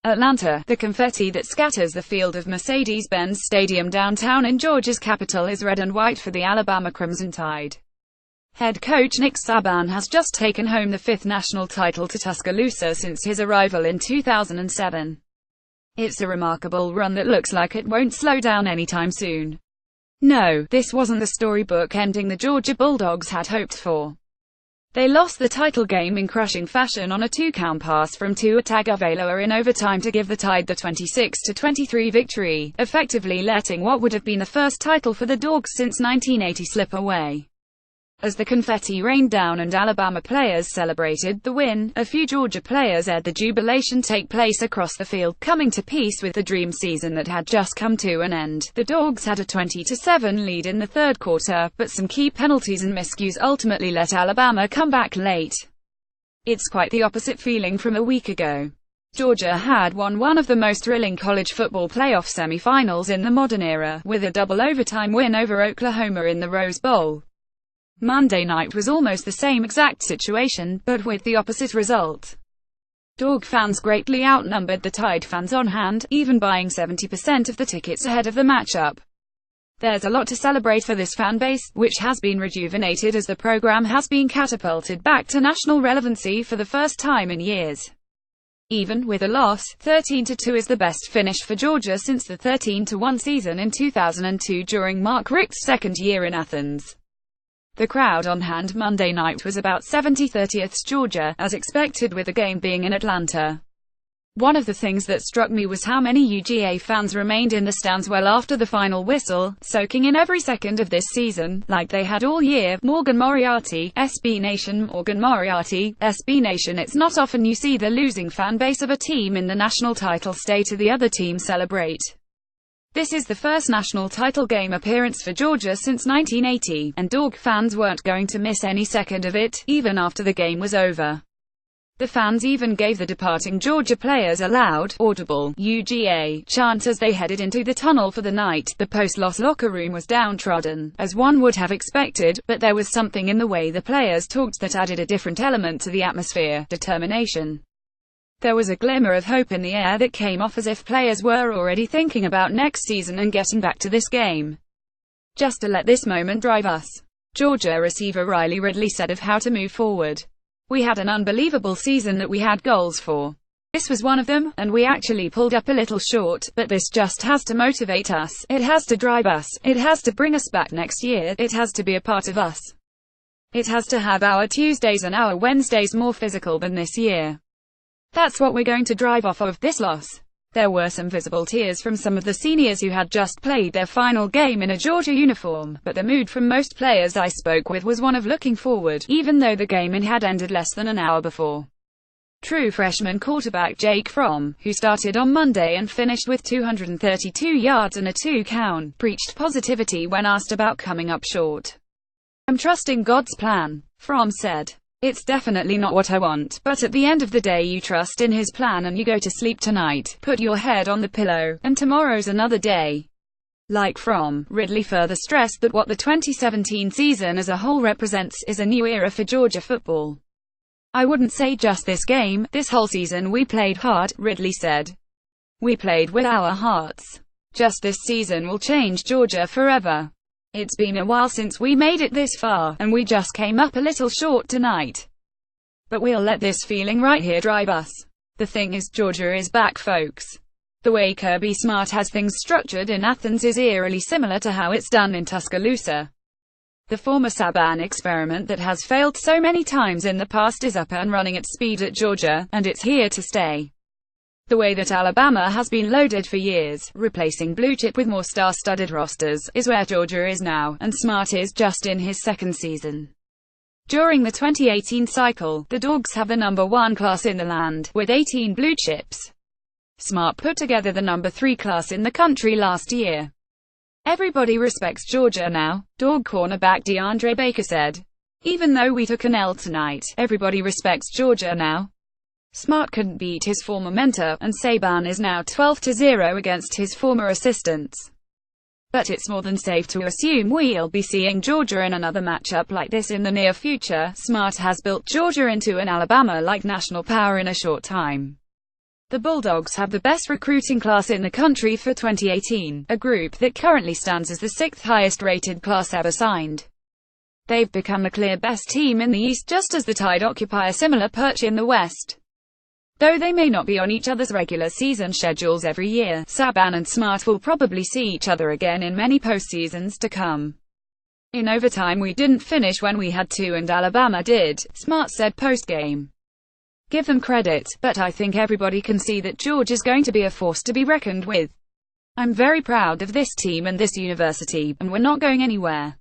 Atlanta. The confetti that scatters the field of Mercedes-Benz Stadium downtown in Georgia's capital is red and white for the Alabama Crimson Tide. Head coach Nick Saban has just taken home the fifth national title to Tuscaloosa since his arrival in 2007. It's a remarkable run that looks like it won't slow down anytime soon. No, this wasn't the storybook ending the Georgia Bulldogs had hoped for. They lost the title game in crushing fashion on a toucown pass from Tua Tagovailoa in overtime to give the Tide the 26-23 victory, effectively letting what would have been the first title for the Dogs since 1980 slip away. As the confetti rained down and Alabama players celebrated the win, a few Georgia players aired the jubilation take place across the field, coming to peace with the dream season that had just come to an end. The Dogs had a 20-7 lead in the third quarter, but some key penalties and miscues ultimately let Alabama come back late. It's quite the opposite feeling from a week ago. Georgia had won one of the most thrilling college football playoff semifinals in the modern era, with a double overtime win over Oklahoma in the Rose Bowl. Monday night was almost the same exact situation, but with the opposite result. Dog fans greatly outnumbered the Tide fans on hand, even buying 70% of the tickets ahead of the matchup. There's a lot to celebrate for this fan base, which has been rejuvenated as the program has been catapulted back to national relevancy for the first time in years. Even with a loss, 13-2 is the best finish for Georgia since the 13-1 season in 2002 during Mark Richt's second year in Athens. The crowd on hand Monday night was about 70-30 Georgia, as expected with the game being in Atlanta. One of the things that struck me was how many UGA fans remained in the stands well after the final whistle, soaking in every second of this season, like they had all year. Morgan Moriarty, SB Nation. Morgan Moriarty, SB Nation. It's not often you see the losing fan base of a team in the national title stay to the other team celebrate. This is the first national title game appearance for Georgia since 1980, and Dog fans weren't going to miss any second of it, even after the game was over. The fans even gave the departing Georgia players a loud, audible UGA chant as they headed into the tunnel for the night. The post-loss locker room was downtrodden, as one would have expected, but there was something in the way the players talked that added a different element to the atmosphere: determination. There was a glimmer of hope in the air that came off as if players were already thinking about next season and getting back to this game. Just to let this moment drive us. Georgia receiver Riley Ridley said of how to move forward. We had an unbelievable season that we had goals for. This was one of them, and we actually pulled up a little short, but this just has to motivate us, it has to drive us, it has to bring us back next year, it has to be a part of us. It has to have our Tuesdays and our Wednesdays more physical than this year. That's what we're going to drive off of this loss. There were some visible tears from some of the seniors who had just played their final game in a Georgia uniform, but the mood from most players I spoke with was one of looking forward, even though the game had ended less than an hour before. True freshman quarterback Jake Fromm, who started on Monday and finished with 232 yards and a touchdown, preached positivity when asked about coming up short. "I'm trusting God's plan," Fromm said. "It's definitely not what I want, but at the end of the day you trust in His plan and you go to sleep tonight, put your head on the pillow, and tomorrow's another day." Like Fromm, Ridley further stressed that what the 2017 season as a whole represents is a new era for Georgia football. "I wouldn't say just this game, this whole season we played hard," Ridley said. "We played with our hearts. Just this season will change Georgia forever. It's been a while since we made it this far, and we just came up a little short tonight. But we'll let this feeling right here drive us. The thing is, Georgia is back, folks. The way Kirby Smart has things structured in Athens is eerily similar to how it's done in Tuscaloosa. The former Saban experiment that has failed so many times in the past is up and running at speed at Georgia, and it's here to stay. The way that Alabama has been loaded for years, replacing blue chip with more star-studded rosters, is where Georgia is now, and Smart is just in his second season. During the 2018 cycle, the Dogs have the number 1 class in the land, with 18 blue chips. Smart put together the number 3 class in the country last year. "Everybody respects Georgia now," Dog cornerback DeAndre Baker said. "Even though we took an L tonight, everybody respects Georgia now." Smart couldn't beat his former mentor, and Saban is now 12-0 against his former assistants. But it's more than safe to assume we'll be seeing Georgia in another matchup like this in the near future. Smart has built Georgia into an Alabama-like national power in a short time. The Bulldogs have the best recruiting class in the country for 2018, a group that currently stands as the 6th highest-rated class ever signed. They've become the clear best team in the East, just as the Tide occupy a similar perch in the West. Though they may not be on each other's regular season schedules every year, Saban and Smart will probably see each other again in many postseasons to come. "In overtime we didn't finish when we had to and Alabama did," Smart said post-game. "Give them credit, but I think everybody can see that Georgia's going to be a force to be reckoned with. I'm very proud of this team and this university, and we're not going anywhere."